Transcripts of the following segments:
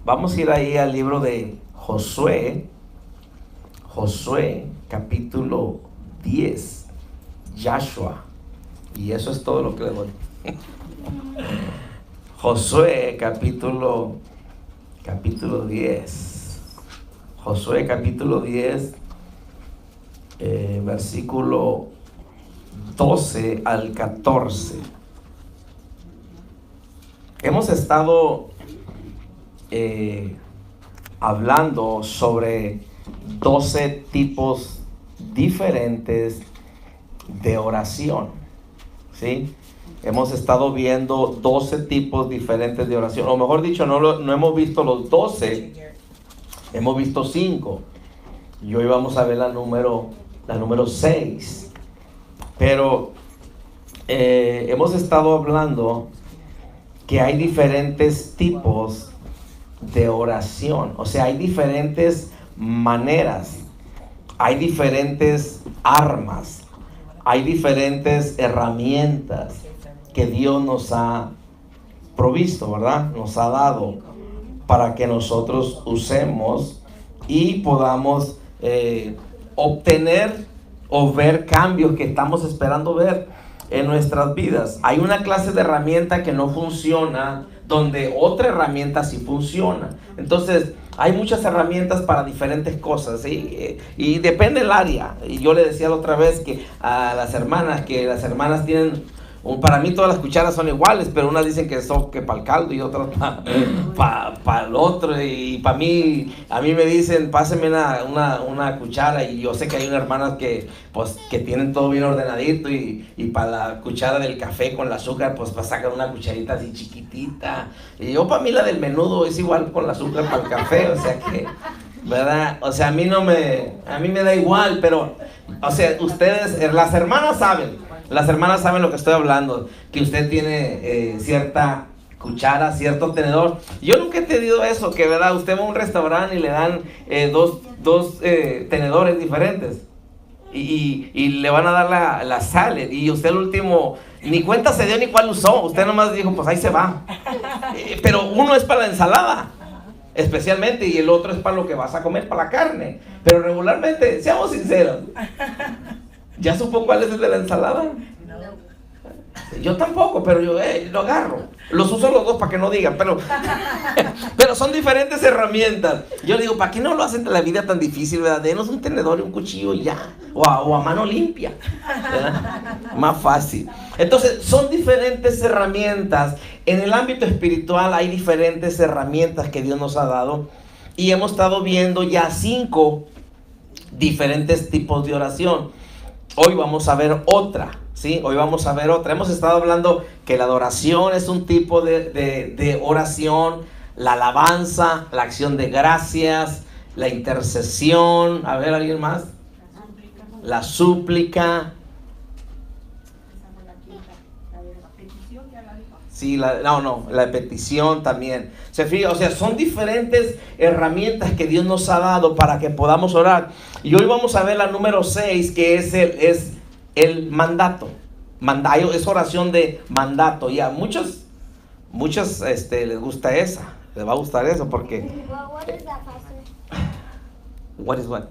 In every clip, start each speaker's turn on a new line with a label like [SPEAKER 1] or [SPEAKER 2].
[SPEAKER 1] Vamos a ir ahí al libro de Josué. Josué, capítulo 10. Joshua. Y eso es todo lo que le doy. Josué, capítulo 10. Josué, capítulo 10, versículo 12 al 14. Hemos estado hablando sobre 12 tipos diferentes de oración, ¿sí? Hemos estado viendo 12 tipos diferentes de oración, o mejor dicho, no hemos visto los 12, hemos visto 5, y hoy vamos a ver la número 6, pero hemos estado hablando que hay diferentes tipos de oración, o sea, hay diferentes maneras, hay diferentes armas, hay diferentes herramientas que Dios nos ha provisto, ¿verdad? Nos ha dado para que nosotros usemos y podamos obtener o ver cambios que estamos esperando ver en nuestras vidas. Hay una clase de herramienta que no funciona, donde otra herramienta sí funciona. Entonces, hay muchas herramientas para diferentes cosas, ¿sí? Y depende del área. Y yo le decía la otra vez que a las hermanas tienen, para mí todas las cucharas son iguales, pero unas dicen que son que para el caldo y otras para el otro. Y para mí, a mí me dicen, pásenme una cuchara, y yo sé que hay unas hermanas que tienen todo bien ordenadito, y para la cuchara del café con el azúcar, pues sacar una cucharita así chiquitita. Y yo, para mí la del menudo es igual con el azúcar para el café, o sea que, ¿verdad? O sea, a mí me da igual, pero, o sea, ustedes, las hermanas saben lo que estoy hablando, que usted tiene cierta cuchara, cierto tenedor. Yo nunca he tenido eso, que, ¿verdad? Usted va a un restaurante y le dan dos tenedores diferentes. Y le van a dar la salad, y usted el último ni cuenta se dio ni cuál usó. Usted nomás dijo, pues ahí se va. Pero uno es para la ensalada, especialmente, y el otro es para lo que vas a comer, para la carne. Pero regularmente, seamos sinceros, ¿ya supo cuál es el de la ensalada? Yo tampoco, pero yo lo agarro. Los uso los dos para que no digan, pero son diferentes herramientas. Yo digo, ¿para qué no lo hacen de la vida tan difícil, verdad? Denos un tenedor y un cuchillo y ya, o a mano limpia, ¿verdad? Más fácil. Entonces, son diferentes herramientas. En el ámbito espiritual hay diferentes herramientas que Dios nos ha dado, y hemos estado viendo ya 5 diferentes tipos de oración. Hoy vamos a ver otra, ¿sí? Hoy vamos a ver otra. Hemos estado hablando que la adoración es un tipo de oración, la alabanza, la acción de gracias, la intercesión. A ver, ¿alguien más? La súplica. Sí, la petición también. Se fija, o sea, son diferentes herramientas que Dios nos ha dado para que podamos orar. Y hoy vamos a ver la número 6, que es el mandato. Es oración de mandato. Y a muchos les gusta esa. Les va a gustar eso porque... What is what?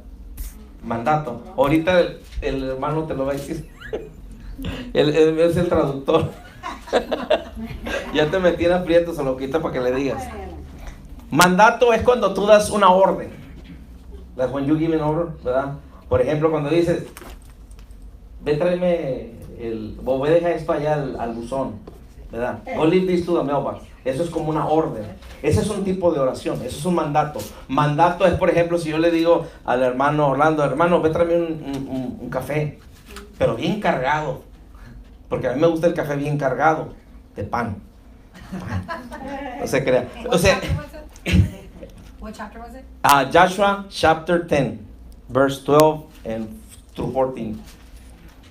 [SPEAKER 1] Mandato. Ahorita el hermano te lo va a decir. Él es el traductor. Ya te metí en aprietos, se lo quita para que le digas. Mandato es cuando tú das una orden. That's when you give an order, ¿verdad? Por ejemplo, cuando dices, ve tráeme voy a dejar esto allá al buzón, ¿verdad? Go leave this to the mailbox. Eso es como una orden. Ese es un tipo de oración. Eso es un mandato. Mandato es, por ejemplo, si yo le digo al hermano Orlando, hermano, ve tráeme un café, pero bien cargado, porque a mí me gusta el café bien cargado de pan. No se crea. O sea,
[SPEAKER 2] what chapter was it?
[SPEAKER 1] Joshua chapter 10, verse 12 through 14.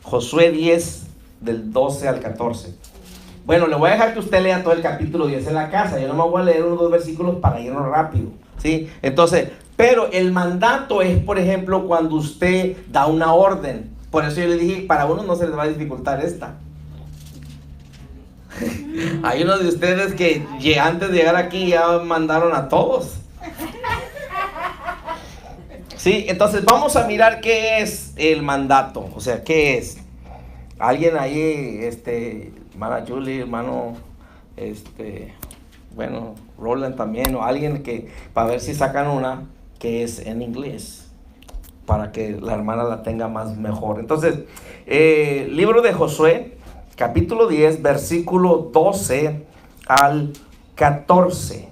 [SPEAKER 1] Josué 10, del 12 al 14. Bueno, le voy a dejar que usted lea todo el capítulo 10 en la casa. Yo no me voy a leer unos 2 versículos para irnos rápido, ¿sí? Entonces, pero el mandato es, por ejemplo, cuando usted da una orden. Por eso yo le dije, para uno no se les va a dificultar esta. Hay unos de ustedes que antes de llegar aquí ya mandaron a todos. Sí, entonces vamos a mirar qué es el mandato. O sea, ¿qué es? Alguien ahí, hermana Julie, hermano, bueno, Roland también, o alguien que, para ver si sacan una que es en inglés, para que la hermana la tenga más mejor. Entonces, libro de Josué, capítulo 10, versículo 12 al 14.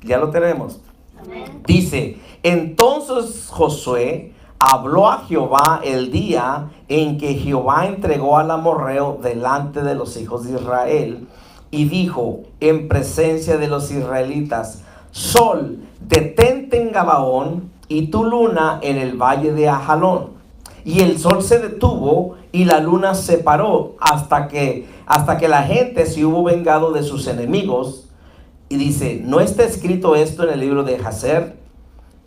[SPEAKER 1] Ya lo tenemos. Amén. Dice: entonces Josué habló a Jehová el día en que Jehová entregó al amorreo delante de los hijos de Israel, y dijo en presencia de los israelitas: Sol, detente en Gabaón, y tu luna en el valle de Ajalón. Y el sol se detuvo y la luna se paró hasta que la gente se hubo vengado de sus enemigos. Y dice: ¿no está escrito esto en el libro de Jacer?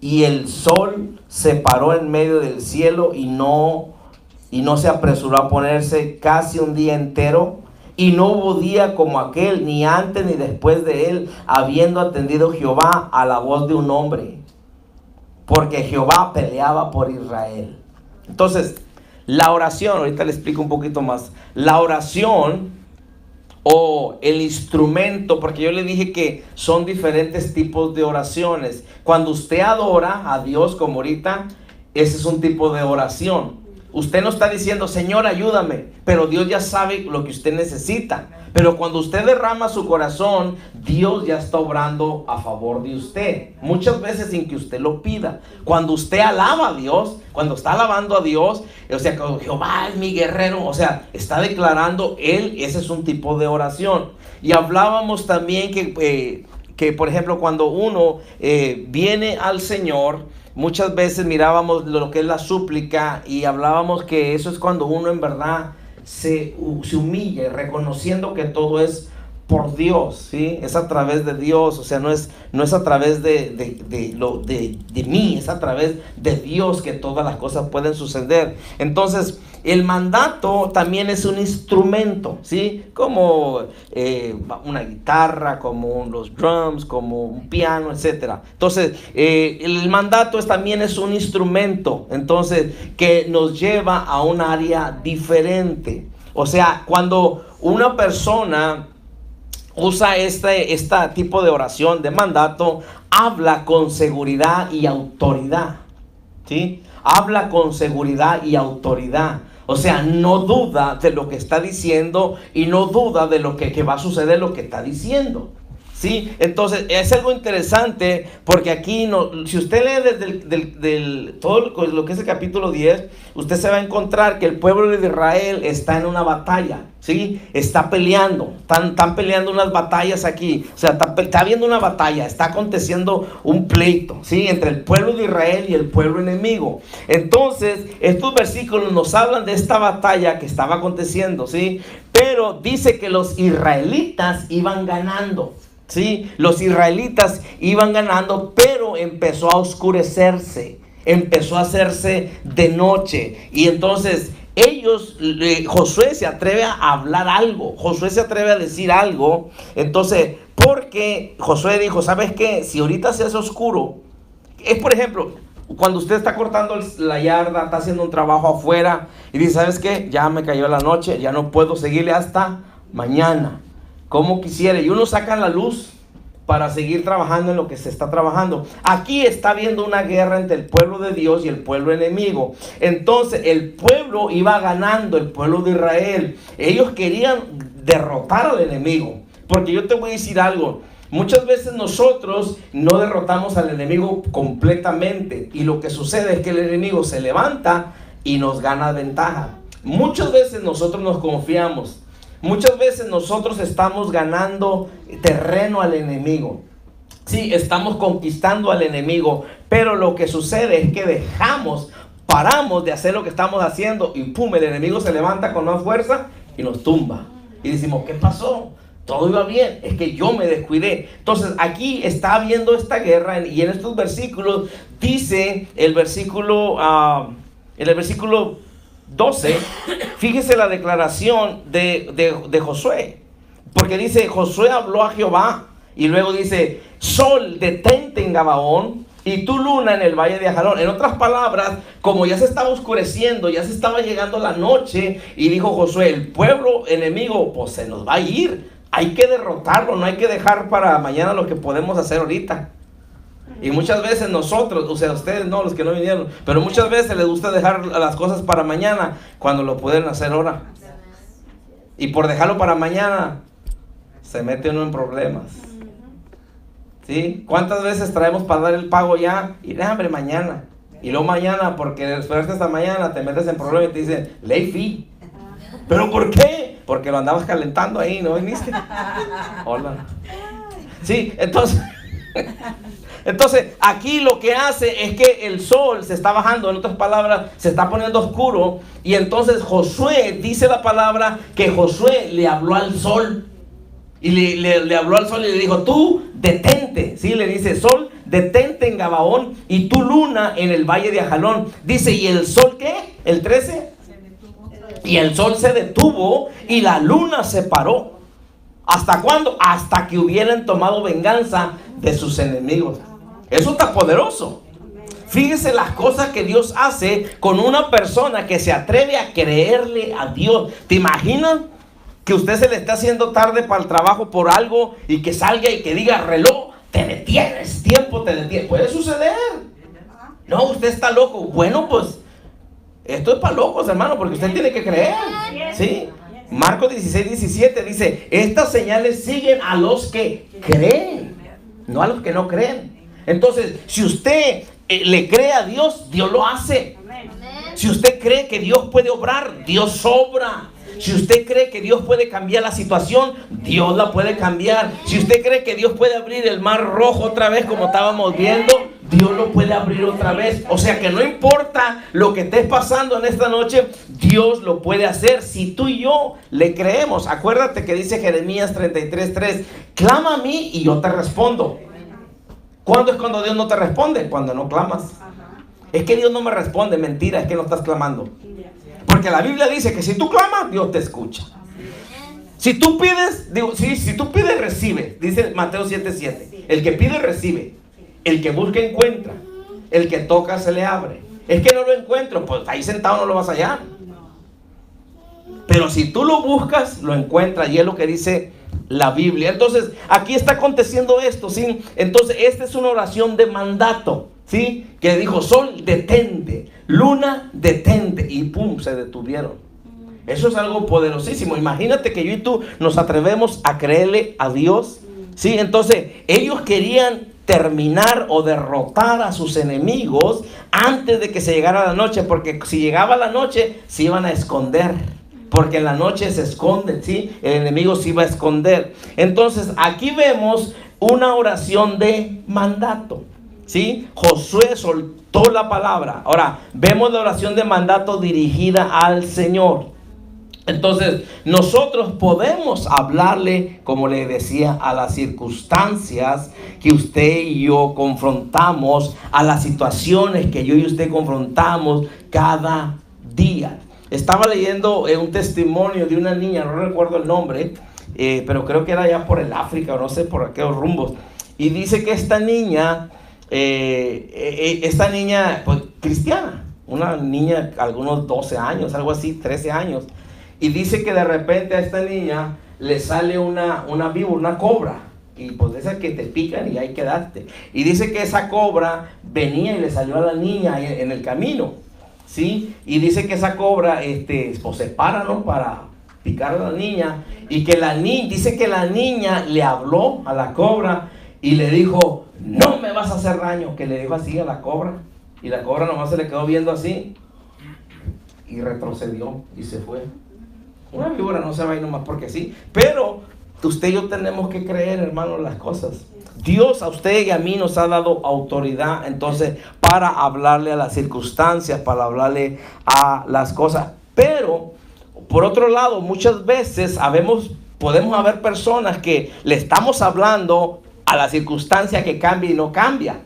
[SPEAKER 1] Y el sol se paró en medio del cielo y no se apresuró a ponerse casi un día entero. Y no hubo día como aquel, ni antes ni después de él, habiendo atendido Jehová a la voz de un hombre, porque Jehová peleaba por Israel. Entonces, la oración, ahorita le explico un poquito más. La oración o el instrumento, porque yo le dije que son diferentes tipos de oraciones. Cuando usted adora a Dios, como ahorita, ese es un tipo de oración. Usted no está diciendo: Señor, ayúdame, pero Dios ya sabe lo que usted necesita. Pero cuando usted derrama su corazón, Dios ya está obrando a favor de usted, muchas veces sin que usted lo pida. Cuando usted alaba a Dios, cuando está alabando a Dios, o sea, Jehová es mi guerrero, o sea, está declarando Él. Ese es un tipo de oración. Y hablábamos también que por ejemplo, cuando uno viene al Señor, muchas veces mirábamos lo que es la súplica, y hablábamos que eso es cuando uno en verdad se humilla, reconociendo que todo es por Dios, ¿sí? Es a través de Dios, o sea, no es a través de mí, es a través de Dios que todas las cosas pueden suceder. Entonces, el mandato también es un instrumento, ¿sí? Como una guitarra, como los drums, como un piano, etcétera. Entonces, el mandato también es un instrumento, entonces, que nos lleva a un área diferente. O sea, cuando una persona usa este tipo de oración de mandato, habla con seguridad y autoridad, ¿sí? Habla con seguridad y autoridad. O sea, no duda de lo que está diciendo y no duda de lo que va a suceder, lo que está diciendo, ¿sí? Entonces, es algo interesante porque aquí, si usted lee desde todo lo que es el capítulo 10, usted se va a encontrar que el pueblo de Israel está en una batalla, ¿sí? Está peleando, están peleando unas batallas aquí, o sea, está habiendo una batalla, está aconteciendo un pleito, ¿sí? Entre el pueblo de Israel y el pueblo enemigo. Entonces, estos versículos nos hablan de esta batalla que estaba aconteciendo, ¿sí? Pero dice que los israelitas iban ganando, ¿sí? Los israelitas iban ganando, pero empezó a oscurecerse, empezó a hacerse de noche. Y entonces Josué se atreve a hablar algo, Josué se atreve a decir algo. Entonces, porque Josué dijo: ¿sabes qué? Si ahorita se hace oscuro, es por ejemplo, cuando usted está cortando la yarda, está haciendo un trabajo afuera y dice: ¿sabes qué? Ya me cayó la noche, ya no puedo seguirle hasta mañana, como quisiera. Y uno saca la luz para seguir trabajando en lo que se está trabajando. Aquí está habiendo una guerra entre el pueblo de Dios y el pueblo enemigo. Entonces el pueblo iba ganando, el pueblo de Israel. Ellos querían derrotar al enemigo. Porque yo te voy a decir algo: muchas veces nosotros no derrotamos al enemigo completamente, y lo que sucede es que el enemigo se levanta y nos gana ventaja. Muchas veces nosotros nos confiamos. Muchas veces nosotros estamos ganando terreno al enemigo. Sí, estamos conquistando al enemigo, pero lo que sucede es que paramos de hacer lo que estamos haciendo y ¡pum! El enemigo se levanta con más fuerza y nos tumba. Y decimos: ¿qué pasó? Todo iba bien, es que yo me descuidé. Entonces aquí está habiendo esta guerra, y en estos versículos dice el versículo 12, fíjese la declaración de Josué. Porque dice, Josué habló a Jehová. Y luego dice, sol, detente en Gabaón, y tu luna en el valle de Ajalón. En otras palabras, como ya se estaba oscureciendo, ya se estaba llegando la noche, y dijo Josué, el pueblo enemigo, pues se nos va a ir. Hay que derrotarlo, no hay que dejar para mañana lo que podemos hacer ahorita. Y muchas veces nosotros, o sea, ustedes no, los que no vinieron, pero muchas veces les gusta dejar las cosas para mañana cuando lo pueden hacer ahora. Y por dejarlo para mañana, se mete uno en problemas. ¿Sí? ¿Cuántas veces traemos para dar el pago ya? Y hombre, mañana. Y luego mañana, porque esperaste hasta mañana, te metes en problemas y te dicen, late fee. ¿Pero por qué? Porque lo andabas calentando ahí, ¿no viniste? Hola. Sí, entonces aquí lo que hace es que el sol se está bajando, en otras palabras, se está poniendo oscuro. Y entonces Josué, dice la palabra, que Josué le habló al sol. Y le habló al sol y le dijo, tú detente, ¿sí? Le dice, sol, detente en Gabaón y tu luna en el valle de Ajalón. Dice, ¿y el sol qué? ¿El 13? Y el sol se detuvo y la luna se paró. ¿Hasta cuándo? Hasta que hubieran tomado venganza de sus enemigos. Eso está poderoso. Fíjese las cosas que Dios hace con una persona que se atreve a creerle a Dios. ¿Te imaginas que usted se le está haciendo tarde para el trabajo por algo y que salga y que diga reloj, te detienes, tiempo te detienes? Puede suceder. No, usted está loco. Bueno, pues esto es para locos, hermano, porque usted tiene que creer. ¿Sí? Marcos 16:17 dice, estas señales siguen a los que creen, no a los que no creen. Entonces, si usted le cree a Dios, Dios lo hace. Si usted cree que Dios puede obrar, Dios obra. Si usted cree que Dios puede cambiar la situación, Dios la puede cambiar. Si usted cree que Dios puede abrir el mar rojo otra vez como estábamos viendo, Dios lo puede abrir otra vez. O sea que no importa lo que estés pasando en esta noche, Dios lo puede hacer si tú y yo le creemos. Acuérdate que dice Jeremías 33:3, clama a mí y yo te respondo. ¿Cuándo es cuando Dios no te responde? Cuando no clamas. Es que Dios no me responde, mentira, es que no estás clamando. Porque la Biblia dice que si tú clamas, Dios te escucha. Si tú pides, si tú pides, recibe. Dice Mateo 7:7. El que pide, recibe. El que busca, encuentra. El que toca, se le abre. Es que no lo encuentro, pues ahí sentado no lo vas a hallar. Pero si tú lo buscas, lo encuentras. Y es lo que dice la Biblia. Entonces, aquí está aconteciendo esto, ¿sí? Entonces, esta es una oración de mandato, ¿sí? Que dijo, sol, detente. Luna, detente. Y pum, se detuvieron. Eso es algo poderosísimo. Imagínate que yo y tú nos atrevemos a creerle a Dios, ¿sí? Entonces, ellos querían terminar o derrotar a sus enemigos antes de que se llegara la noche, porque si llegaba la noche se iban a esconder, porque en la noche se esconden, ¿sí? El enemigo se iba a esconder. Entonces aquí vemos una oración de mandato, ¿sí? Josué soltó la palabra. Ahora vemos la oración de mandato dirigida al Señor. Entonces, nosotros podemos hablarle, como le decía, a las circunstancias que usted y yo confrontamos, a las situaciones que yo y usted confrontamos cada día. Estaba leyendo un testimonio de una niña, no recuerdo el nombre, pero creo que era allá por el África, o no sé, por aquellos rumbos. Y dice que esta niña, pues cristiana, una niña, algunos 12 años, algo así, 13 años. Y dice que de repente a esta niña le sale una víbora, una cobra. Y pues de esas que te pican y ahí quedaste. Y dice que esa cobra venía y le salió a la niña en el camino, ¿sí? Y dice que esa cobra pues se para, ¿no? Para picar a la niña. Y que dice que la niña le habló a la cobra y le dijo, no me vas a hacer daño. Que le dijo así a la cobra. Y la cobra nomás se le quedó viendo así. Y retrocedió y se fue. Una víbora no se va a ir nomás porque sí. Pero usted y yo tenemos que creer, hermano, las cosas. Dios a usted y a mí nos ha dado autoridad, entonces, para hablarle a las circunstancias, para hablarle a las cosas. Pero, por otro lado, muchas veces podemos haber personas que le estamos hablando a la circunstancia que cambia y no cambia.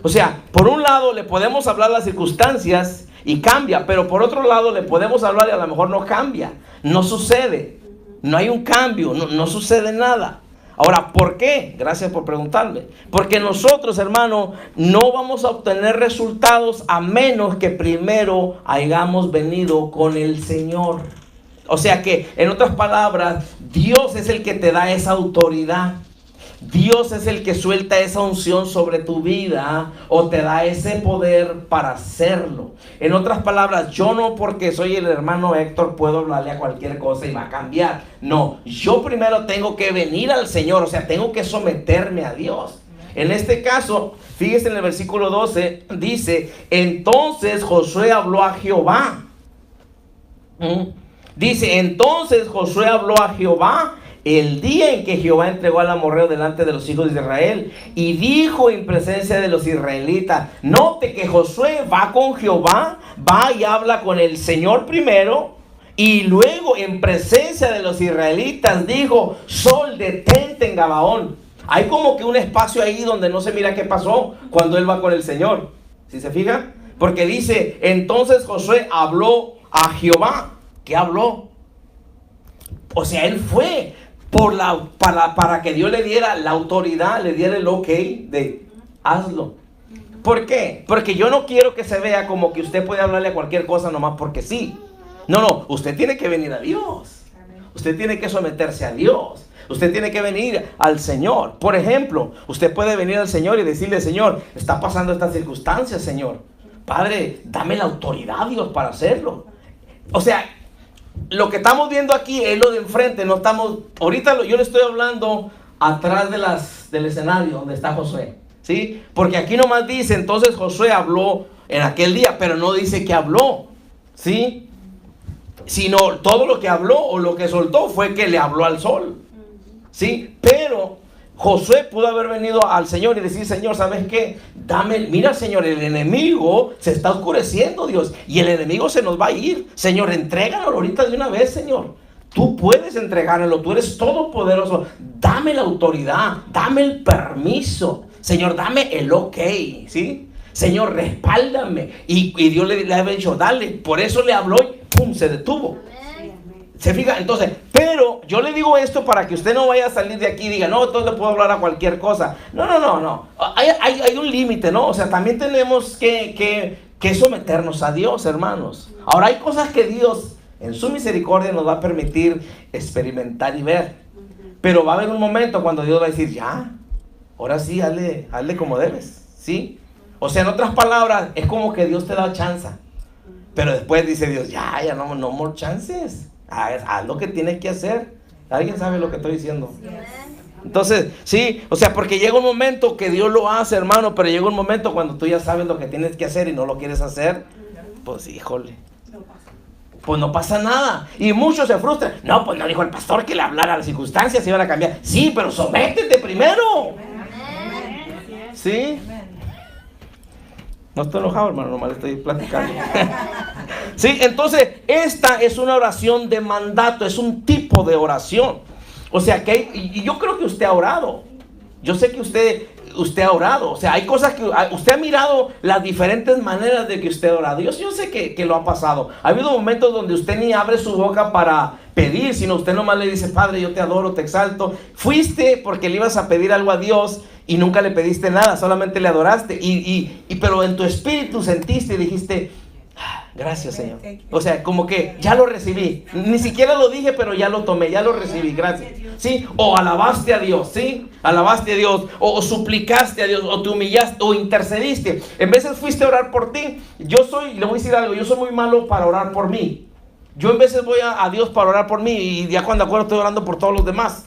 [SPEAKER 1] O sea, por un lado le podemos hablar las circunstancias y cambia, pero por otro lado le podemos hablar y a lo mejor no cambia, no sucede, no hay un cambio, no sucede nada. Ahora, ¿por qué? Gracias por preguntarme. Porque nosotros, hermano, no vamos a obtener resultados a menos que primero hayamos venido con el Señor. O sea que, en otras palabras, Dios es el que te da esa autoridad. Dios es el que suelta esa unción sobre tu vida o te da ese poder para hacerlo. En otras palabras, yo no porque soy el hermano Héctor puedo hablarle a cualquier cosa y va a cambiar. No, yo primero tengo que venir al Señor, o sea, tengo que someterme a Dios. En este caso, fíjese en el versículo 12, dice, entonces Josué habló a Jehová. Dice, entonces Josué habló a Jehová el día en que Jehová entregó al amorreo delante de los hijos de Israel y dijo en presencia de los israelitas. Note que Josué va con Jehová, va y habla con el Señor primero y luego en presencia de los israelitas dijo, Sol, detente en Gabaón. Hay como que un espacio ahí donde no se mira qué pasó cuando él va con el Señor. ¿Sí se fija? Porque dice, entonces Josué habló a Jehová. ¿Qué habló? O sea, él fue para que Dios le diera la autoridad, le diera el ok de hazlo. ¿Por qué? Porque yo no quiero que se vea como que usted puede hablarle a cualquier cosa nomás porque sí. No, usted tiene que venir a Dios. Usted tiene que someterse a Dios. Usted tiene que venir al Señor. Por ejemplo, usted puede venir al Señor y decirle, Señor, está pasando estas circunstancias, Señor. Padre, dame la autoridad, Dios, para hacerlo. O sea, lo que estamos viendo aquí es lo de enfrente, no estamos, ahorita yo le estoy hablando atrás del escenario donde está Josué, ¿sí? Porque aquí nomás dice, entonces Josué habló en aquel día, pero no dice que habló, ¿sí? Sino todo lo que habló o lo que soltó fue que le habló al sol, ¿sí? Pero Josué pudo haber venido al Señor y decir, Señor, ¿sabes qué? Mira, Señor, el enemigo se está oscureciendo, Dios, y el enemigo se nos va a ir. Señor, entréganos ahorita de una vez, Señor. Tú puedes entregárnoslo, tú eres todopoderoso. Dame la autoridad, dame el permiso. Señor, dame el ok, ¿sí? Señor, respáldame. Y Dios le había dicho, dale. Por eso le habló y ¡pum! Se detuvo. ¿Se fija? Entonces, pero yo le digo esto para que usted no vaya a salir de aquí y diga, no, entonces le puedo hablar a cualquier cosa. No. Hay un límite, ¿no? O sea, también tenemos que someternos a Dios, hermanos. Ahora, hay cosas que Dios, en su misericordia, nos va a permitir experimentar y ver. Pero va a haber un momento cuando Dios va a decir, ya, ahora sí, hazle como debes, ¿sí? O sea, en otras palabras, es como que Dios te da chance. Pero después dice Dios, ya no more chances. Haz lo que tienes que hacer. ¿Alguien sabe lo que estoy diciendo? Entonces, sí, o sea, porque llega un momento que Dios lo hace, hermano, pero llega un momento cuando tú ya sabes lo que tienes que hacer y no lo quieres hacer, pues híjole, pues no pasa nada. Y muchos se frustran. No, pues no dijo el pastor que le hablara a las circunstancias y iban a cambiar. Sí, pero sométete primero. ¿Sí? No estoy enojado, hermano, nomás estoy platicando. Sí, entonces esta es una oración de mandato, es un tipo de oración. O sea que y yo creo que usted ha orado. Yo sé que usted ha orado. O sea, hay cosas que usted ha mirado las diferentes maneras de que usted ora a Dios. Yo sé que lo ha pasado. Ha habido momentos donde usted ni abre su boca para pedir, sino usted nomás le dice, Padre, yo te adoro, te exalto. Fuiste porque le ibas a pedir algo a Dios y nunca le pediste nada, solamente le adoraste. Pero en tu espíritu sentiste y dijiste, gracias, Señor. O sea, como que ya lo recibí. Ni siquiera lo dije, pero ya lo tomé, ya lo recibí, gracias. ¿Sí? O alabaste a Dios, ¿sí? Alabaste a Dios, o suplicaste a Dios, o te humillaste, o intercediste. En veces fuiste a orar por ti. Le voy a decir algo, yo soy muy malo para orar por mí. Yo en veces voy a Dios para orar por mí y ya cuando acuerdo estoy orando por todos los demás.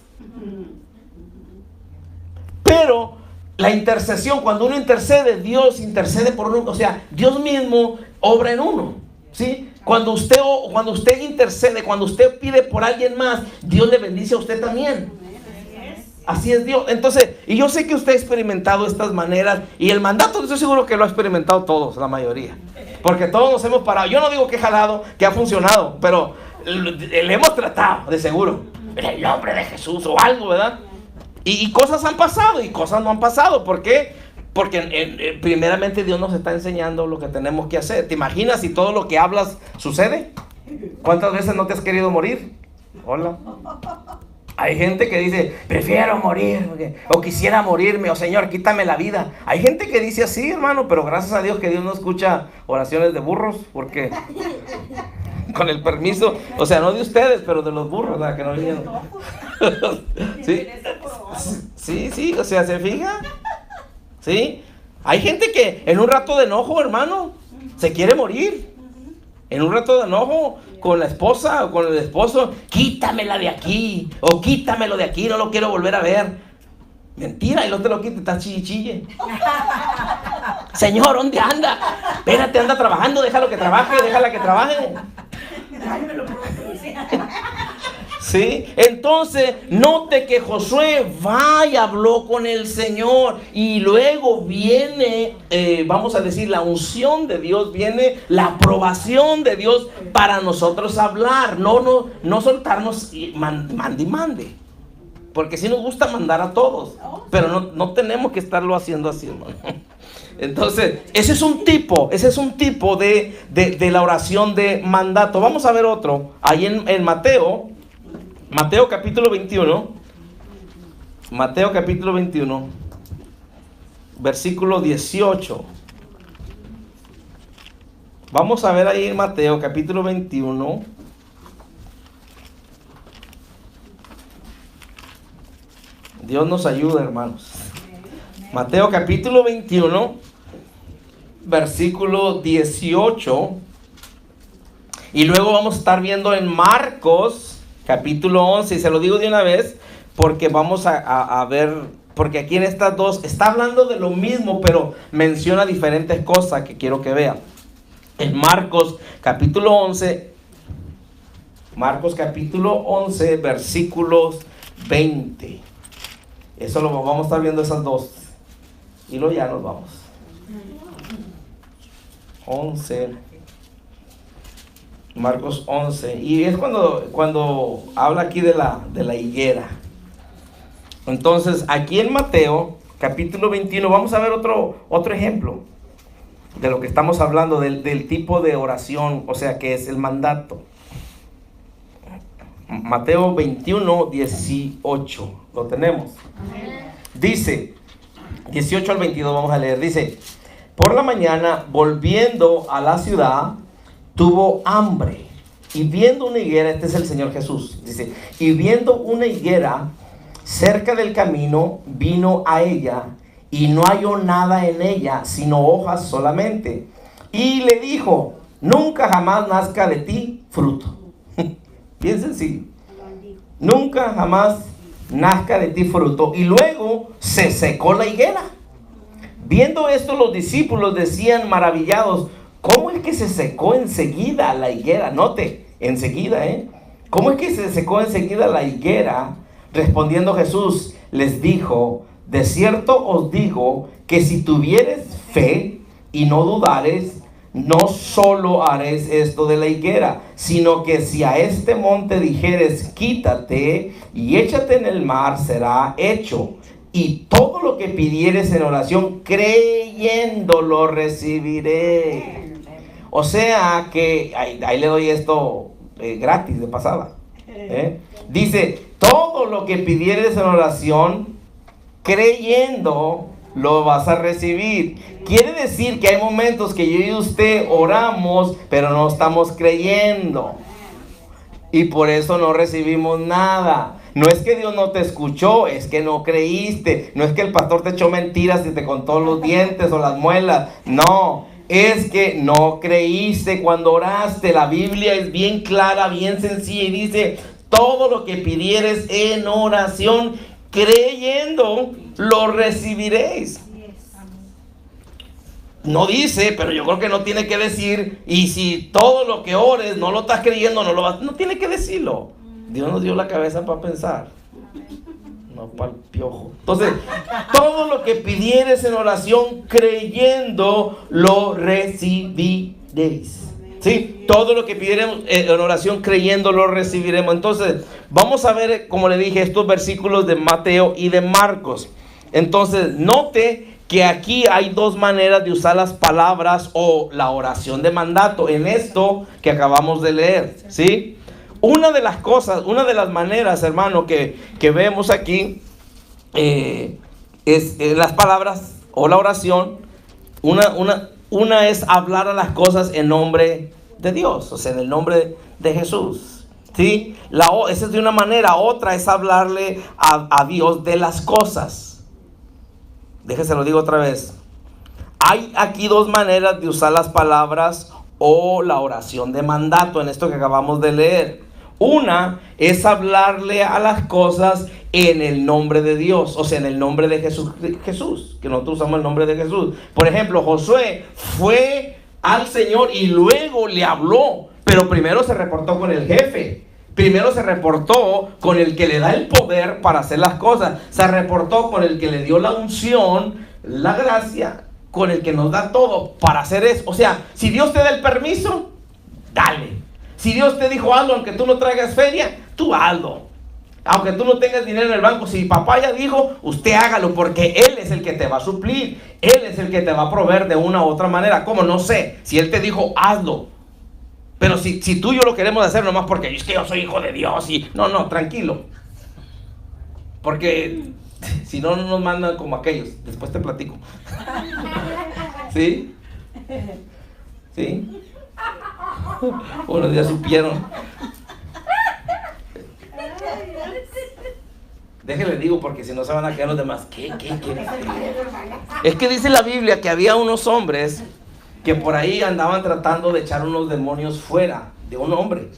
[SPEAKER 1] Pero la intercesión, cuando uno intercede, Dios intercede por uno. O sea, Dios mismo obra en uno, ¿sí? Cuando usted intercede, cuando usted pide por alguien más, Dios le bendice a usted también. Así es Dios. Entonces, y yo sé que usted ha experimentado estas maneras. Y el mandato, estoy seguro que lo ha experimentado todos, la mayoría. Porque todos nos hemos parado. Yo no digo que he jalado, que ha funcionado, pero le hemos tratado, de seguro. En el nombre de Jesús o algo, ¿verdad? Y cosas han pasado y cosas no han pasado. ¿Por qué? Porque primeramente Dios nos está enseñando lo que tenemos que hacer. ¿Te imaginas si todo lo que hablas sucede? ¿Cuántas veces no te has querido morir? Hola. Hay gente que dice, prefiero morir, o quisiera morirme, o Señor, quítame la vida. Hay gente que dice así, hermano, pero gracias a Dios que Dios no escucha oraciones de burros, porque con el permiso, o sea, no de ustedes, pero de los burros, ¿verdad? Que no vinieron. ¿Sí? Sí, o sea, ¿se fija? ¿Sí? Hay gente que en un rato de enojo, hermano, se quiere morir. En un rato de enojo con la esposa o con el esposo, quítamela de aquí, o quítamelo de aquí, no lo quiero volver a ver. Mentira, y no te lo quite, estás chille. Señor, ¿dónde anda? Espérate, anda trabajando, déjalo que trabaje, déjala que trabaje. ¿Sí? Entonces, note que Josué va y habló con el Señor, y luego viene, vamos a decir, la unción de Dios, viene la aprobación de Dios para nosotros hablar, no soltarnos y mande. Porque sí nos gusta mandar a todos, pero no tenemos que estarlo haciendo así, hermano. Entonces, ese es un tipo de la oración de mandato. Vamos a ver otro, ahí en Mateo capítulo 21, versículo 18. Vamos a ver ahí en Mateo capítulo 21. Dios nos ayuda, hermanos. Mateo capítulo 21, versículo 18. Y luego vamos a estar viendo en Marcos capítulo 11, y se lo digo de una vez porque vamos a ver, porque aquí en estas dos está hablando de lo mismo, pero menciona diferentes cosas que quiero que vean. En Marcos capítulo 11, versículos 20. Eso lo vamos a estar viendo, esas dos, y luego ya nos vamos. 11. Marcos 11, y es cuando habla aquí de la higuera. Entonces, aquí en Mateo capítulo 21 vamos a ver otro ejemplo de lo que estamos hablando, del tipo de oración, o sea, que es el mandato. Mateo 21, 18, lo tenemos. Dice, 18 al 22 vamos a leer, dice: por la mañana, volviendo a la ciudad, tuvo hambre, y viendo una higuera, este es el Señor Jesús, dice, y viendo una higuera cerca del camino, vino a ella, y no halló nada en ella, sino hojas solamente, y le dijo: nunca jamás nazca de ti fruto. Bien sencillo, nunca jamás nazca de ti fruto. Y luego se secó la higuera. Viendo esto, los discípulos decían maravillados: ¿cómo es que se secó enseguida la higuera? Note, enseguida, ¿cómo es que se secó enseguida la higuera? Respondiendo Jesús, les dijo: de cierto os digo que si tuvieres fe y no dudares, no solo haréis esto de la higuera, sino que si a este monte dijeres: quítate y échate en el mar, será hecho. Y todo lo que pidieres en oración, creyendo, lo recibiré. O sea que, ahí le doy esto gratis de pasada. Dice, todo lo que pidieres en oración, creyendo, lo vas a recibir. Quiere decir que hay momentos que yo y usted oramos, pero no estamos creyendo. Y por eso no recibimos nada. No es que Dios no te escuchó, es que no creíste. No es que el pastor te echó mentiras y te contó los dientes o las muelas. No, es que no creíste cuando oraste. La Biblia es bien clara, bien sencilla, y dice: todo lo que pidieres en oración, creyendo, lo recibiréis. No dice, pero yo creo que no tiene que decir: y si todo lo que ores no lo estás creyendo, no lo vas. No tiene que decirlo. Dios nos dio la cabeza para pensar, no para el piojo. Entonces, todo lo que pidieres en oración, creyendo, lo recibiréis. ¿Sí? Todo lo que pidieres en oración, creyendo, lo recibiremos. Entonces, vamos a ver, como le dije, estos versículos de Mateo y de Marcos. Entonces, note que aquí hay dos maneras de usar las palabras o la oración de mandato en esto que acabamos de leer, ¿sí? Una de las cosas, una de las maneras, hermano, que vemos aquí es las palabras o la oración. Una es hablar a las cosas en nombre de Dios, o sea, en el nombre de Jesús, ¿sí? Esa es de una manera. Otra es hablarle a Dios de las cosas. Déjese lo digo otra vez. Hay aquí dos maneras de usar las palabras o la oración de mandato en esto que acabamos de leer. Una es hablarle a las cosas en el nombre de Dios, o sea, en el nombre de Jesús, que nosotros usamos el nombre de Jesús. Por ejemplo, Josué fue al Señor y luego le habló, pero primero se reportó con el jefe. Primero se reportó con el que le da el poder para hacer las cosas. Se reportó con el que le dio la unción, la gracia, con el que nos da todo para hacer eso. O sea, si Dios te da el permiso, dale. Si Dios te dijo algo, aunque tú no traigas feria, tú hazlo. Aunque tú no tengas dinero en el banco, si papá ya dijo, usted hágalo, porque Él es el que te va a suplir. Él es el que te va a proveer de una u otra manera. ¿Cómo? No sé. Si Él te dijo, hazlo. Pero si tú y yo lo queremos hacer nomás porque es que yo soy hijo de Dios y... No, tranquilo. Porque si no, no nos mandan como aquellos. Después te platico. ¿Sí? ¿Sí? Bueno, ya supieron. Déjenle digo porque si no se van a quedar los demás. ¿Qué? Es que dice la Biblia que había unos hombres que por ahí andaban tratando de echar unos demonios fuera de un hombre.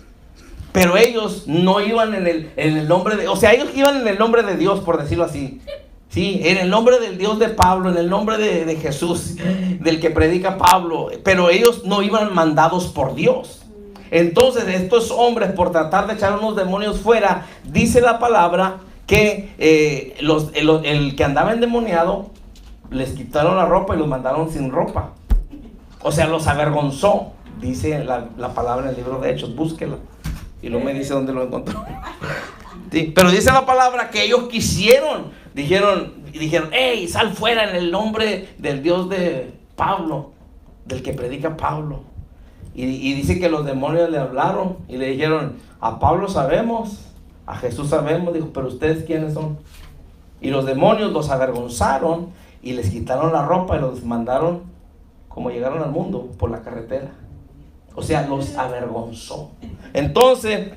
[SPEAKER 1] Pero ellos no iban en el nombre de... O sea, ellos iban en el nombre de Dios, por decirlo así. Sí, en el nombre del Dios de Pablo, en el nombre de Jesús, del que predica Pablo. Pero ellos no iban mandados por Dios. Entonces, estos hombres, por tratar de echar unos demonios fuera, dice la palabra que el que andaba endemoniado, les quitaron la ropa y los mandaron sin ropa. O sea, los avergonzó, dice la palabra en el libro de Hechos, búsquela. Y luego me dice dónde lo encontró. Sí, pero dice la palabra que ellos dijeron, hey, sal fuera en el nombre del Dios de Pablo, del que predica Pablo. Y dice que los demonios le hablaron y le dijeron, a Pablo sabemos, a Jesús sabemos, dijo, pero ustedes ¿quiénes son? Y los demonios los avergonzaron y les quitaron la ropa y los mandaron como llegaron al mundo por la carretera. O sea, los avergonzó. Entonces,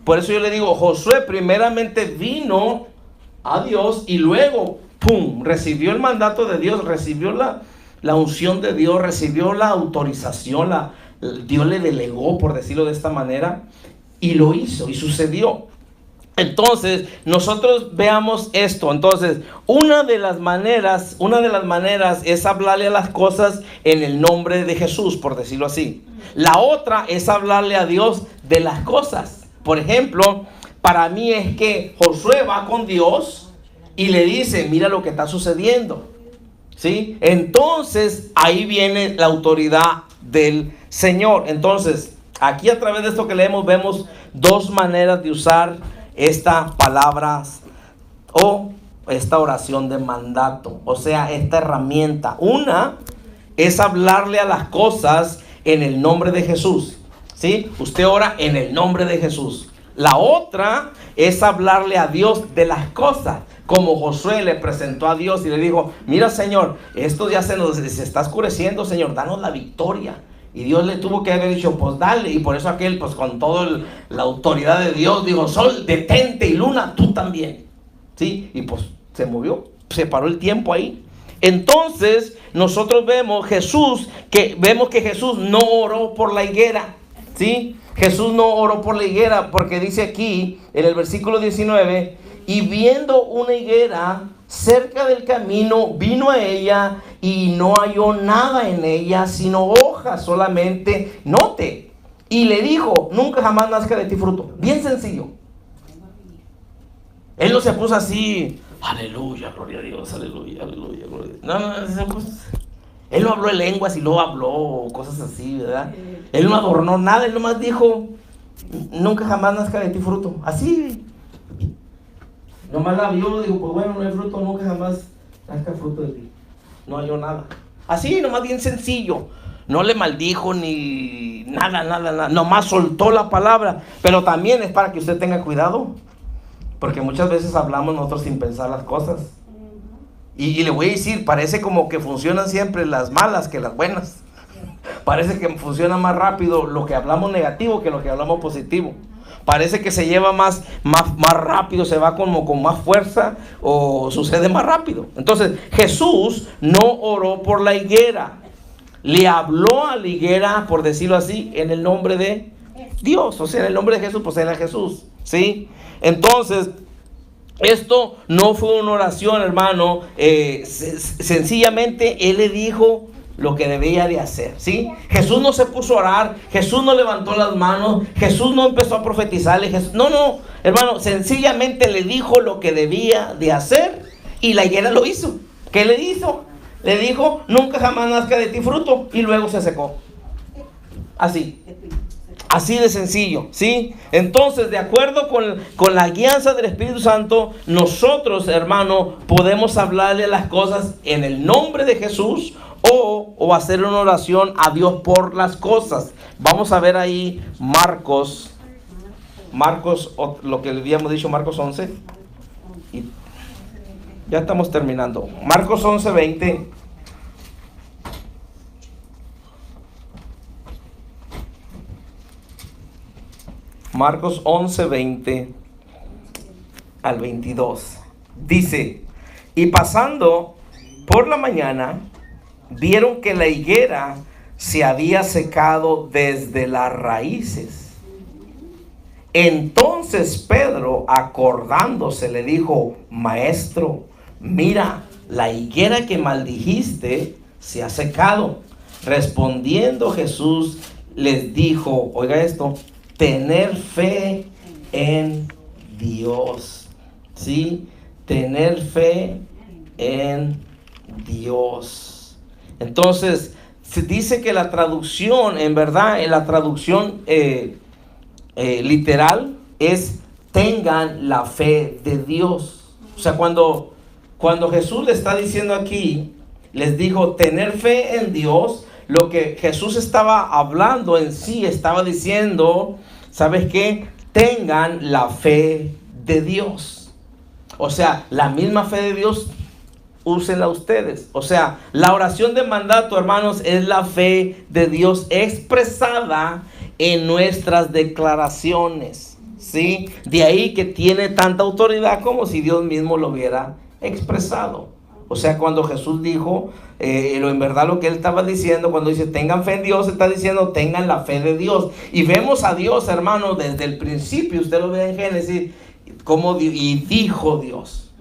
[SPEAKER 1] por eso yo le digo, Josué primeramente vino a Dios y luego, ¡pum!, recibió el mandato de Dios, recibió la unción de Dios, recibió la autorización, Dios le delegó, por decirlo de esta manera, y lo hizo, y sucedió. Entonces, nosotros veamos esto. Entonces, una de las maneras es hablarle a las cosas en el nombre de Jesús, por decirlo así. La otra es hablarle a Dios de las cosas. Por ejemplo, para mí es que Josué va con Dios y le dice, mira lo que está sucediendo, ¿sí? Entonces, ahí viene la autoridad del Señor. Entonces, aquí a través de esto que leemos, vemos dos maneras de usar esta palabra o esta oración de mandato, o sea, esta herramienta. Una es hablarle a las cosas en el nombre de Jesús, ¿sí? Usted ora en el nombre de Jesús. La otra es hablarle a Dios de las cosas, como Josué le presentó a Dios y le dijo, mira Señor, esto ya se está oscureciendo, Señor, danos la victoria. Y Dios le tuvo que haber dicho, pues dale. Y por eso aquel, pues con toda la autoridad de Dios, dijo, sol, detente, y luna, tú también. ¿Sí? Y pues se movió, se paró el tiempo ahí. Entonces, nosotros vemos que Jesús no oró por la higuera. ¿Sí? Jesús no oró por la higuera, porque dice aquí, en el versículo 19, y viendo una higuera cerca del camino, vino a ella y no halló nada en ella, sino hojas solamente. Note, y le dijo, nunca jamás nazca de ti fruto. Bien sencillo. Él no se puso así, aleluya, gloria a Dios, aleluya, aleluya, gloria a Dios. No, él no habló en lenguas y luego habló cosas así, ¿verdad? Él no adornó nada, él nomás dijo, nunca jamás nazca de ti fruto. Así. Nomás la vio, dijo, pues bueno, no hay fruto, nunca jamás nazca fruto de ti. No halló nada. Así, nomás bien sencillo. No le maldijo ni nada. Nomás soltó la palabra. Pero también es para que usted tenga cuidado. Porque muchas veces hablamos nosotros sin pensar las cosas. Y le voy a decir, parece como que funcionan siempre las malas que las buenas. Parece que funciona más rápido lo que hablamos negativo que lo que hablamos positivo. Parece que se lleva más rápido, se va como con más fuerza o sucede más rápido. Entonces Jesús no oró por la higuera. Le habló a la higuera, por decirlo así, en el nombre de Dios. O sea, en el nombre de Jesús, pues era Jesús. ¿Sí? Entonces, esto no fue una oración, hermano. Sencillamente Él le dijo lo que debía de hacer, ¿sí? Jesús no se puso a orar, Jesús no levantó las manos, Jesús no empezó a profetizarle, no, hermano, sencillamente le dijo lo que debía de hacer y la higuera lo hizo. ¿Qué le hizo? Le dijo, nunca jamás nazca de ti fruto, y luego se secó. Así de sencillo, ¿sí? Entonces, de acuerdo con la guianza del Espíritu Santo, nosotros, hermano, podemos hablarle las cosas en el nombre de Jesús o hacer una oración a Dios por las cosas. Vamos a ver ahí Marcos, lo que le habíamos dicho, Marcos 11. Y ya estamos terminando. Marcos 11:20. Marcos 11:20 al 22. Dice, y pasando por la mañana, vieron que la higuera se había secado desde las raíces. Entonces Pedro, acordándose, le dijo, Maestro, mira, la higuera que maldijiste se ha secado. Respondiendo Jesús les dijo, oiga esto, tener fe en Dios. ¿Sí? Tener fe en Dios. Entonces, se dice que la traducción, en verdad, en la traducción literal es tengan la fe de Dios. O sea, cuando Jesús le está diciendo aquí, les dijo tener fe en Dios, lo que Jesús estaba hablando en sí, estaba diciendo, ¿sabes qué? Tengan la fe de Dios. O sea, la misma fe de Dios, úsenla ustedes. O sea, la oración de mandato, hermanos, es la fe de Dios expresada en nuestras declaraciones, ¿sí? De ahí que tiene tanta autoridad como si Dios mismo lo hubiera expresado. O sea, cuando Jesús dijo, en verdad lo que Él estaba diciendo, cuando dice tengan fe en Dios, está diciendo tengan la fe de Dios. Y vemos a Dios, hermano, desde el principio, usted lo ve en Génesis, como y dijo Dios,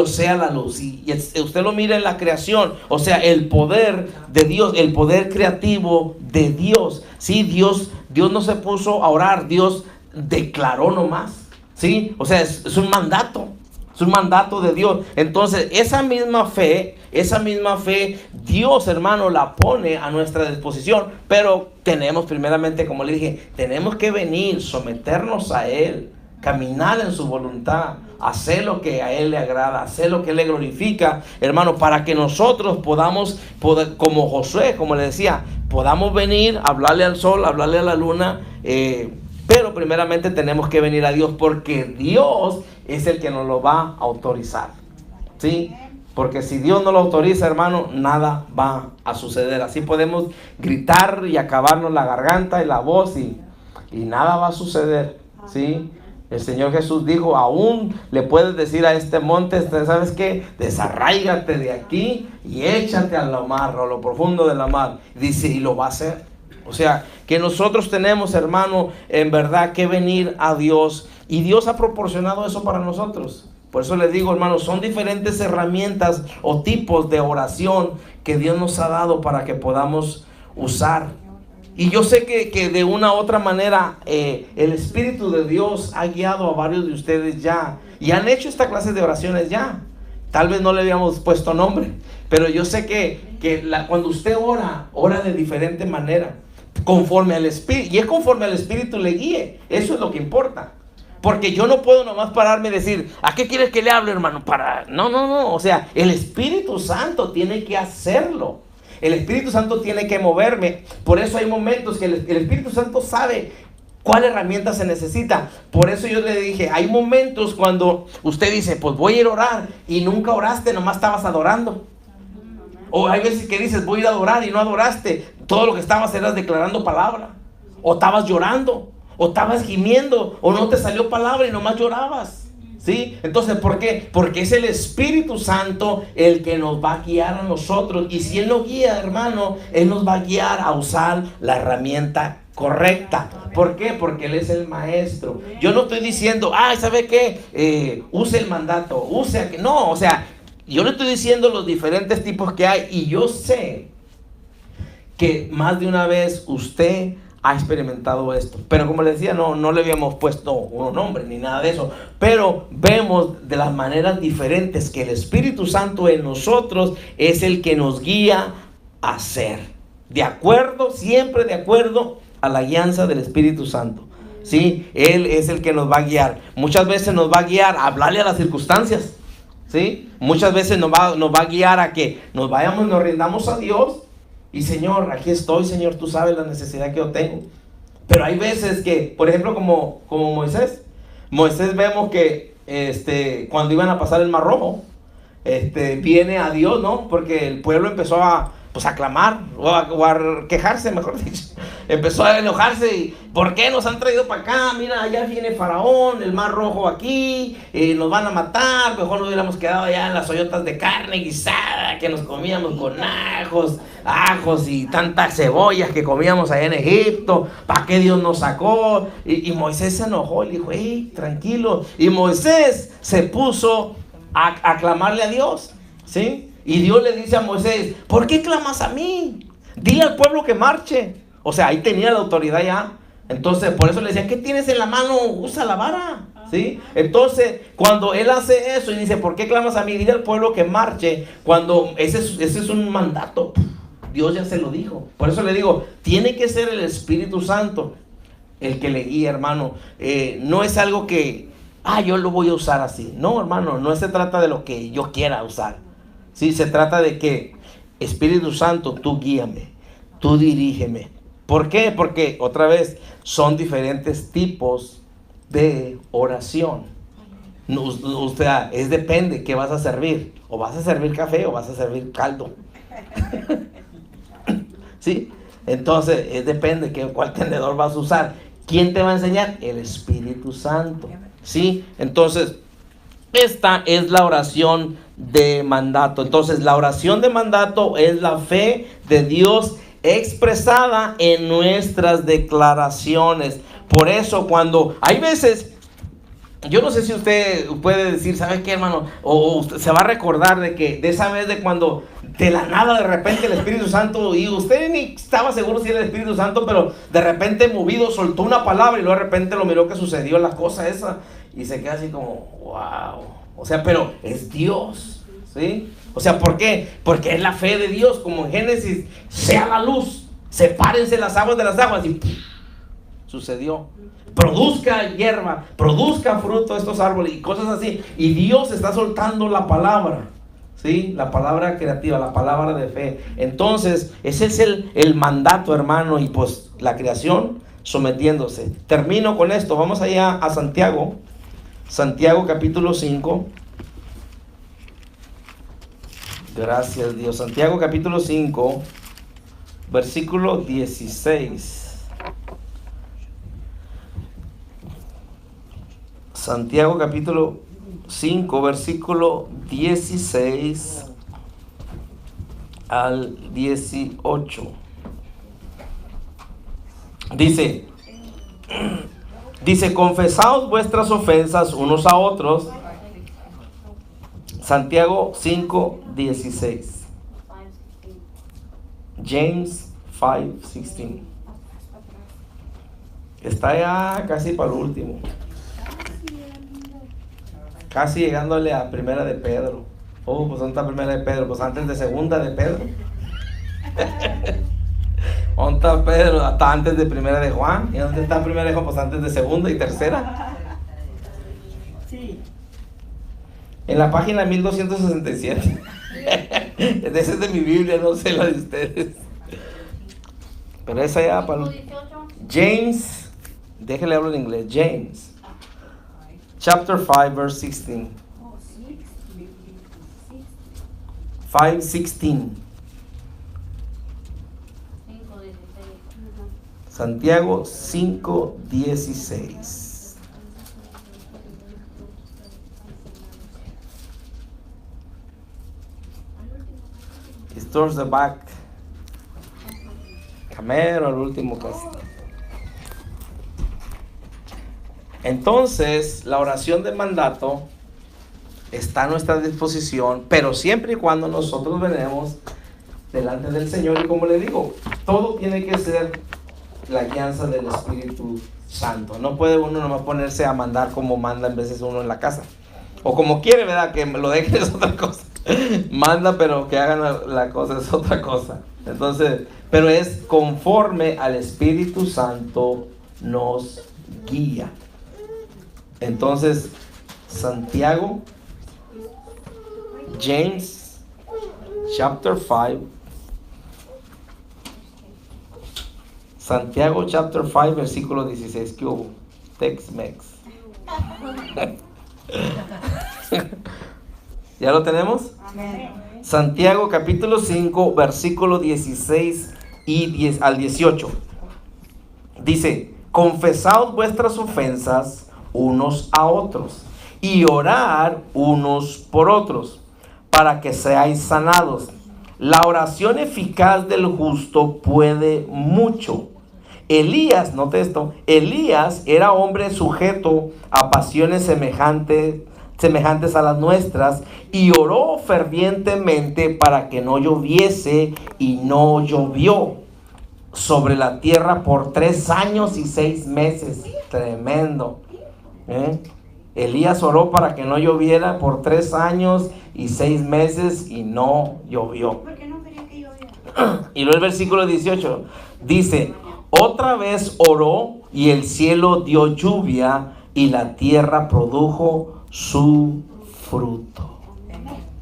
[SPEAKER 1] sea la luz. Y usted lo mira en la creación, o sea, el poder de Dios, el poder creativo de Dios. Sí, Dios no se puso a orar, Dios declaró nomás. Sí, o sea, es un mandato. Es un mandato de Dios. Entonces, esa misma fe, Dios, hermano, la pone a nuestra disposición. Pero tenemos primeramente, como le dije, tenemos que venir, someternos a Él, caminar en su voluntad, hacer lo que a Él le agrada, hacer lo que Él le glorifica, hermano, para que nosotros podamos, como Josué, como le decía, podamos venir, hablarle al sol, hablarle a la luna, pero primeramente tenemos que venir a Dios, porque Dios es el que nos lo va a autorizar, ¿sí? Porque si Dios no lo autoriza, hermano, nada va a suceder. Así podemos gritar y acabarnos la garganta y la voz y nada va a suceder, ¿sí? El Señor Jesús dijo, aún le puedes decir a este monte, ¿sabes qué? Desarráigate de aquí y échate a la mar, a lo profundo de la mar. Dice, y lo va a hacer. O sea, que nosotros tenemos, hermano, en verdad que venir a Dios. Y Dios ha proporcionado eso para nosotros. Por eso les digo, hermano, son diferentes herramientas o tipos de oración que Dios nos ha dado para que podamos usar. Y yo sé que de una u otra manera el Espíritu de Dios ha guiado a varios de ustedes ya. Y han hecho esta clase de oraciones ya. Tal vez no le habíamos puesto nombre. Pero yo sé que cuando usted ora de diferente manera. Conforme al Espíritu. Y es conforme al Espíritu le guíe. Eso es lo que importa. Porque yo no puedo nomás pararme y decir, ¿a qué quieres que le hable, hermano? No. O sea, el Espíritu Santo tiene que hacerlo. El Espíritu Santo tiene que moverme. Por eso hay momentos que el Espíritu Santo sabe cuál herramienta se necesita. Por eso yo le dije, hay momentos cuando usted dice, pues voy a ir a orar, y nunca oraste, nomás estabas adorando. O hay veces que dices, voy a ir a adorar, y no adoraste. Todo lo que estabas eras declarando palabra. O estabas llorando, o estabas gimiendo, o no te salió palabra y nomás llorabas. ¿Sí? Entonces, ¿por qué? Porque es el Espíritu Santo el que nos va a guiar a nosotros. Y si Él nos guía, hermano, Él nos va a guiar a usar la herramienta correcta. ¿Por qué? Porque Él es el maestro. Yo no estoy diciendo, ¿sabe qué? Use el mandato, no, o sea, yo le estoy diciendo los diferentes tipos que hay. Y yo sé que más de una vez usted ha experimentado esto. Pero como les decía, no le habíamos puesto un nombre ni nada de eso. Pero vemos de las maneras diferentes que el Espíritu Santo en nosotros es el que nos guía a hacer. De acuerdo, siempre de acuerdo a la guianza del Espíritu Santo. ¿Sí? Él es el que nos va a guiar. Muchas veces nos va a guiar a hablarle a las circunstancias. ¿Sí? Muchas veces nos va a guiar a que nos vayamos, nos rindamos a Dios. Y Señor, aquí estoy, Señor, tú sabes la necesidad que yo tengo. Pero hay veces que, por ejemplo, como Moisés vemos que cuando iban a pasar el Mar Rojo, viene a Dios, ¿no? Porque el pueblo empezó a clamar, o a quejarse, mejor dicho. Empezó a enojarse y, ¿por qué nos han traído para acá? Mira, allá viene Faraón, el Mar Rojo aquí, nos van a matar, mejor nos hubiéramos quedado allá en las ollotas de carne guisada que nos comíamos con ajos y tantas cebollas que comíamos allá en Egipto. ¿Para qué Dios nos sacó? Y Moisés se enojó y dijo, tranquilo. Y Moisés se puso a clamarle a Dios, ¿sí? Y Dios le dice a Moisés, ¿por qué clamas a mí? Dile al pueblo que marche. O sea, ahí tenía la autoridad ya. Entonces, por eso le decía, ¿qué tienes en la mano? Usa la vara, ¿sí? Entonces, cuando él hace eso y dice, ¿por qué clamas a mí? Dile al pueblo que marche. Cuando ese es un mandato, Dios ya se lo dijo. Por eso le digo, tiene que ser el Espíritu Santo el que le guíe, hermano. No es algo que, yo lo voy a usar así. No, hermano, no se trata de lo que yo quiera usar. Sí, se trata de que, Espíritu Santo, tú guíame, tú dirígeme. ¿Por qué? Porque, otra vez, son diferentes tipos de oración. O sea, depende qué vas a servir. O vas a servir café o vas a servir caldo. ¿Sí? Entonces, depende cuál tenedor vas a usar. ¿Quién te va a enseñar? El Espíritu Santo. ¿Sí? Entonces, esta es la oración de mandato. Entonces, la oración de mandato es la fe de Dios expresada en nuestras declaraciones. Por eso, cuando hay veces, yo no sé si usted puede decir, ¿sabe qué, hermano? O usted se va a recordar de esa vez de cuando de la nada de repente el Espíritu Santo, y usted ni estaba seguro si era el Espíritu Santo, pero de repente movido soltó una palabra y luego de repente lo miró que sucedió la cosa esa y se queda así como, wow. O sea, pero es Dios, ¿sí? O sea, ¿por qué? Porque es la fe de Dios, como en Génesis, sea la luz, sepárense las aguas de las aguas, y ¡pum! Sucedió. Produzca hierba, produzca fruto estos árboles y cosas así. Y Dios está soltando la palabra, ¿sí? La palabra creativa, la palabra de fe. Entonces, ese es el mandato, hermano, y pues la creación sometiéndose. Termino con esto, vamos allá a Santiago. Santiago capítulo 5. Gracias, Dios. Santiago capítulo 5, versículo 16. Santiago capítulo 5, versículo 16 al 18. Dice, confesaos vuestras ofensas unos a otros. Santiago 5, 16. James 5, 16. Está ya casi para el último. Casi llegándole a primera de Pedro. Pues ¿dónde está primera de Pedro? Pues antes de segunda de Pedro. ¿Dónde está Pedro? Hasta antes de primera de Juan. ¿Y dónde está primera de Juan? Pues antes de segunda y tercera. En la página 1267. Esa es de mi Biblia, no sé la de ustedes. Pero esa ya para James, déjale hablar en inglés. James, chapter 5, verse 16. 5:16. Santiago 5:16. It's towards the back. Camero, al último casi. Entonces, la oración de mandato está a nuestra disposición, pero siempre y cuando nosotros venemos delante del Señor. Y como le digo, todo tiene que ser la guianza del Espíritu Santo. No puede uno nomás ponerse a mandar como manda en veces uno en la casa. O como quiere, ¿verdad? Que lo dejen es otra cosa. Manda, pero que hagan la cosa es otra cosa. Entonces, pero es conforme al Espíritu Santo nos guía. Entonces, Santiago, James, chapter 5. Santiago, chapter 5, versículo 16. ¿Qué hubo? Tex-Mex. ¿Ya lo tenemos?
[SPEAKER 2] Amén.
[SPEAKER 1] Santiago, capítulo 5, versículo 16 al 18. Dice: confesad vuestras ofensas unos a otros y orad unos por otros, para que seáis sanados. La oración eficaz del justo puede mucho. Elías, note esto, Elías era hombre sujeto a pasiones semejantes a las nuestras, y oró fervientemente para que no lloviese, y no llovió sobre la tierra por 3 años y 6 meses. Tremendo. Elías oró para que no lloviera por 3 años y 6 meses y no llovió.
[SPEAKER 2] ¿Por qué no quería que lloviera?
[SPEAKER 1] Y luego el versículo 18 dice: otra vez oró y el cielo dio lluvia y la tierra produjo su fruto.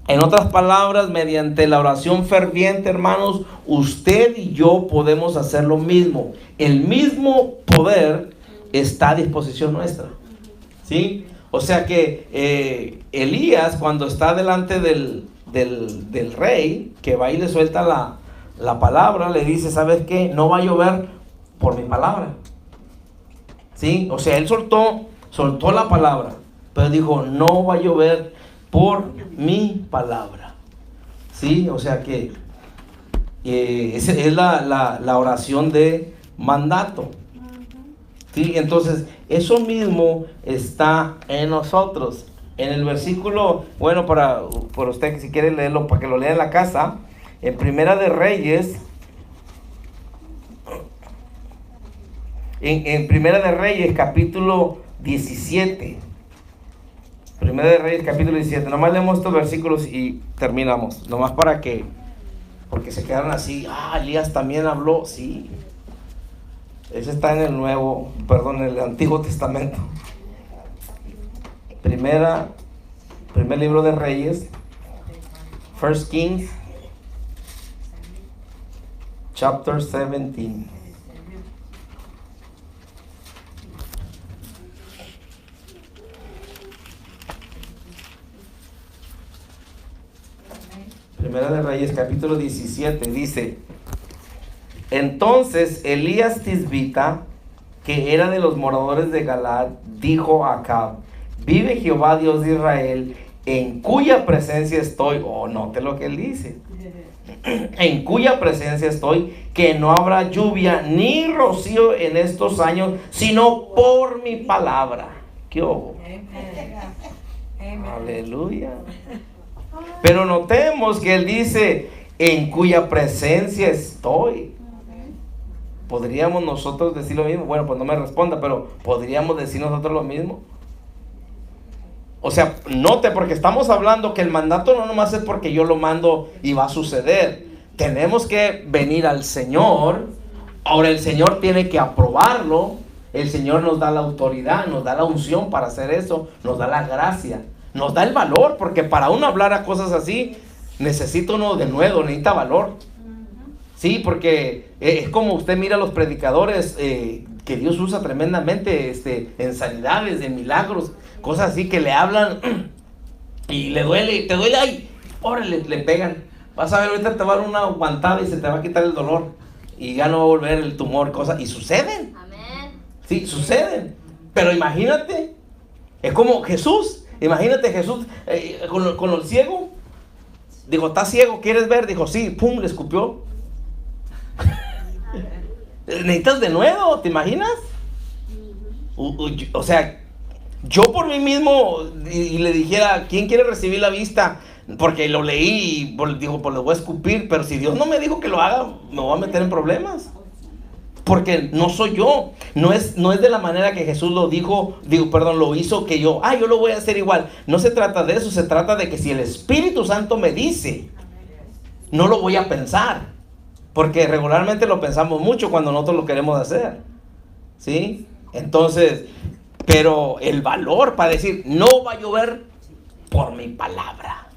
[SPEAKER 1] En otras palabras, mediante la oración ferviente, hermanos, usted y yo podemos hacer lo mismo. El mismo poder está a disposición nuestra. ¿Sí? O sea que Elías, cuando está delante del rey, que va y le suelta la palabra, le dice: ¿sabes qué? No va a llover por mi palabra. ¿Sí? O sea, él soltó la palabra, pero dijo: no va a llover por mi palabra. ¿Sí? O sea que esa es la oración de mandato. ¿Sí? Entonces, eso mismo está en nosotros. En el versículo, bueno, para usted, si quiere leerlo, para que lo lea en la casa, en Primera de Reyes, en Primera de Reyes, capítulo 17. Primera de Reyes, capítulo 17. Nomás leemos estos versículos y terminamos. Nomás porque se quedaron así. Elías también habló. Sí. Ese está en en el Antiguo Testamento. Primer libro de Reyes, First Kings, chapter 17. Primera de Reyes, capítulo 17, dice: entonces Elías Tisbita, que era de los moradores de Galaad, dijo a Acab: vive Jehová Dios de Israel, en cuya presencia estoy. Note lo que él dice: en cuya presencia estoy, que no habrá lluvia ni rocío en estos años, sino por mi palabra. ¿Qué hubo? Aleluya. Pero notemos que él dice: en cuya presencia estoy. ¿Podríamos nosotros decir lo mismo? Bueno, pues no me responda, pero ¿podríamos decir nosotros lo mismo? O sea, note, porque estamos hablando que el mandato no nomás es porque yo lo mando y va a suceder. Tenemos que venir al Señor. Ahora el Señor tiene que aprobarlo. El Señor nos da la autoridad, nos da la unción para hacer eso, nos da la gracia. nos da el valor, porque para uno hablar a cosas así, necesita uno de nuevo, necesita valor. Sí, porque es como usted mira a los predicadores que Dios usa tremendamente en sanidades, en milagros, cosas así que le hablan y le duele, te duele, ay, órale, le pegan. Vas a ver, ahorita te va a dar una aguantada y se te va a quitar el dolor y ya no va a volver el tumor, cosas, y suceden.
[SPEAKER 3] Amén.
[SPEAKER 1] Sí, suceden. Pero imagínate, es como Jesús, imagínate Jesús con el ciego. Dijo, ¿estás ciego? ¿Quieres ver? Dijo, sí, pum, le escupió. Necesitas de nuevo, ¿te imaginas? O sea, yo por mí mismo y le dijera, ¿quién quiere recibir la vista? Porque lo leí y digo, pues lo voy a escupir, pero si Dios no me dijo que lo haga, me voy a meter en problemas. Porque no soy yo, no es de la manera que Jesús lo lo hizo que yo lo voy a hacer igual. No se trata de eso, se trata de que si el Espíritu Santo me dice, no lo voy a pensar. Porque regularmente lo pensamos mucho cuando nosotros lo queremos hacer. ¿Sí? Entonces, pero el valor para decir, no va a llover por mi palabra.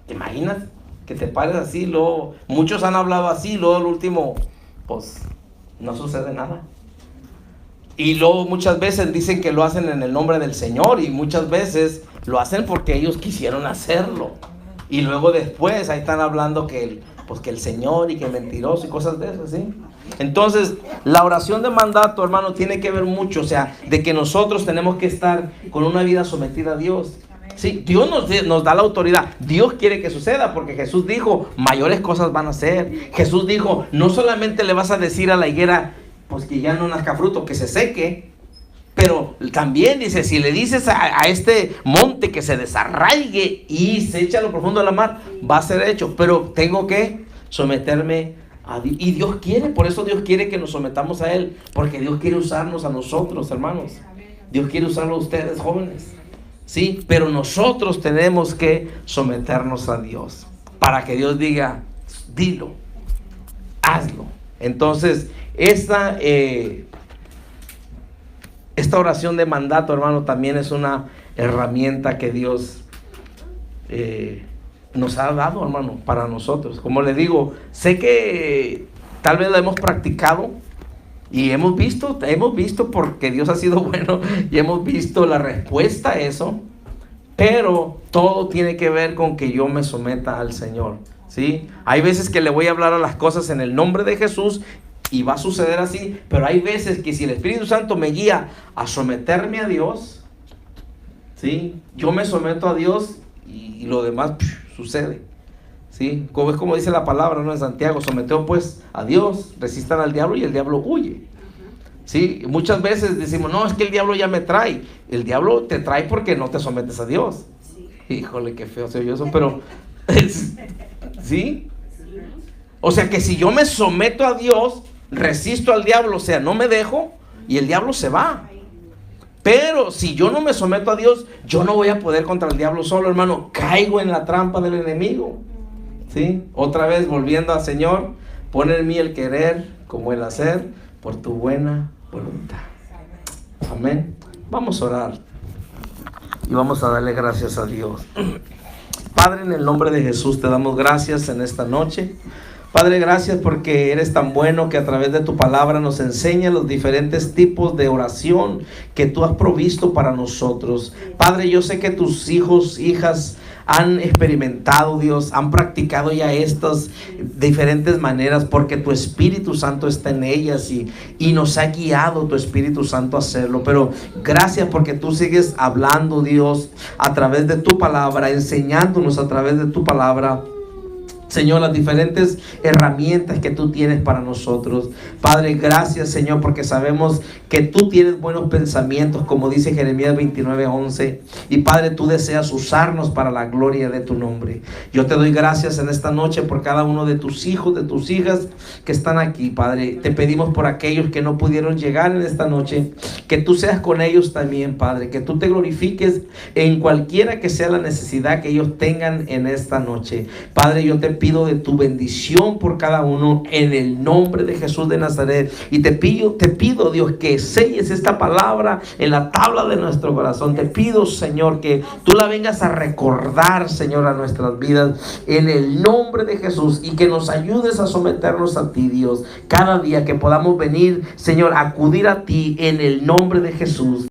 [SPEAKER 1] ¿Te imaginas? Que te pares así, luego, muchos han hablado así, luego el último, pues, no sucede nada. Y luego muchas veces dicen que lo hacen en el nombre del Señor y muchas veces lo hacen porque ellos quisieron hacerlo. Y luego después ahí están hablando que el Señor y que mentiroso y cosas de esas, ¿sí? Entonces, la oración de mandato, hermano, tiene que ver mucho, o sea, de que nosotros tenemos que estar con una vida sometida a Dios. Sí, Dios nos da la autoridad. Dios quiere que suceda porque Jesús dijo, mayores cosas van a hacer. Jesús dijo, no solamente le vas a decir a la higuera, pues que ya no nazca fruto, que se seque, pero también dice, si le dices a este monte que se desarraigue y se echa a lo profundo de la mar, va a ser hecho, pero tengo que someterme a Dios. Y Dios quiere, por eso Dios quiere que nos sometamos a Él, porque Dios quiere usarnos a nosotros, hermanos. Dios quiere usarlo a ustedes, jóvenes. Sí, pero nosotros tenemos que someternos a Dios para que Dios diga, dilo, hazlo. Entonces, esta oración de mandato, hermano, también es una herramienta que Dios nos ha dado, hermano, para nosotros. Como les digo, sé que tal vez la hemos practicado y hemos visto porque Dios ha sido bueno y hemos visto la respuesta a eso, pero todo tiene que ver con que yo me someta al Señor, ¿sí? Hay veces que le voy a hablar a las cosas en el nombre de Jesús y va a suceder así, pero hay veces que si el Espíritu Santo me guía a someterme a Dios, ¿sí? Yo me someto a Dios y lo demás sucede, ¿sí? Como es como dice la palabra, ¿no? En Santiago, someteos pues a Dios, resistan al diablo y el diablo huye. ¿Sí? Muchas veces decimos, no, es que el diablo ya me trae. El diablo te trae porque no te sometes a Dios. Sí. Híjole, qué feo se oye eso, pero ¿sí? O sea que si yo me someto a Dios, resisto al diablo, o sea, no me dejo y el diablo se va. Pero si yo no me someto a Dios, yo no voy a poder contra el diablo solo, hermano. Caigo en la trampa del enemigo. ¿Sí? Otra vez volviendo al Señor, pon en mí el querer como el hacer por tu buena voluntad. Amén. Vamos a orar y vamos a darle gracias a Dios. Padre, en el nombre de Jesús te damos gracias en esta noche. Padre, gracias porque eres tan bueno que a través de tu palabra nos enseña los diferentes tipos de oración que tú has provisto para nosotros. Padre, yo sé que tus hijos, hijas han experimentado, Dios, han practicado ya estas diferentes maneras porque tu Espíritu Santo está en ellas y nos ha guiado tu Espíritu Santo a hacerlo. Pero gracias porque tú sigues hablando, Dios, a través de tu palabra, enseñándonos a través de tu palabra, Señor, las diferentes herramientas que tú tienes para nosotros. Padre, gracias, Señor, porque sabemos que tú tienes buenos pensamientos, como dice Jeremías 29:11. Y Padre, tú deseas usarnos para la gloria de tu nombre. Yo te doy gracias en esta noche por cada uno de tus hijos, de tus hijas que están aquí, Padre. Te pedimos por aquellos que no pudieron llegar en esta noche, que tú seas con ellos también, Padre. Que tú te glorifiques en cualquiera que sea la necesidad que ellos tengan en esta noche. Padre, yo te pido de tu bendición por cada uno en el nombre de Jesús de Nazaret. Y te pido, Dios, que selles esta palabra en la tabla de nuestro corazón. Te pido, Señor, que tú la vengas a recordar, Señor, a nuestras vidas en el nombre de Jesús, y que nos ayudes a someternos a ti, Dios, cada día, que podamos venir, Señor, a acudir a ti en el nombre de Jesús.